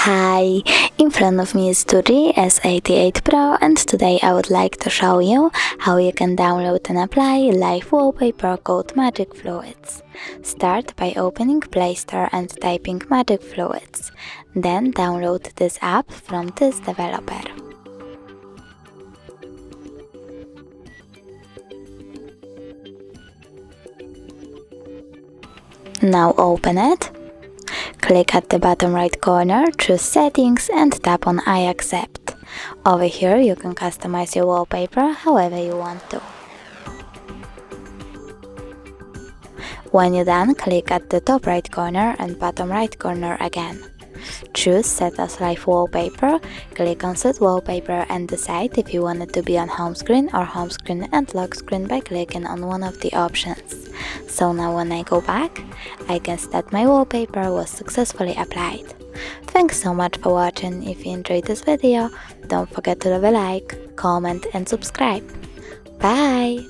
Hi, in front of me is DOOGEE S88 Pro, and today I would like to show you how you can download and apply live wallpaper called Magic Fluids. Start by opening Play Store and typing Magic Fluids. Then download this app from this developer. Now open it. Click at the bottom right corner, choose Settings and tap on I accept. Over here you can customize your wallpaper however you want to. When you're done, click at the top right corner and bottom right corner again. Choose Set as Live Wallpaper, click on Set Wallpaper and decide if you want it to be on home screen or home screen and lock screen by clicking on one of the options. So now when I go back, I can see that my wallpaper was successfully applied. Thanks so much for watching. If you enjoyed this video, don't forget to leave a like, comment and subscribe. Bye!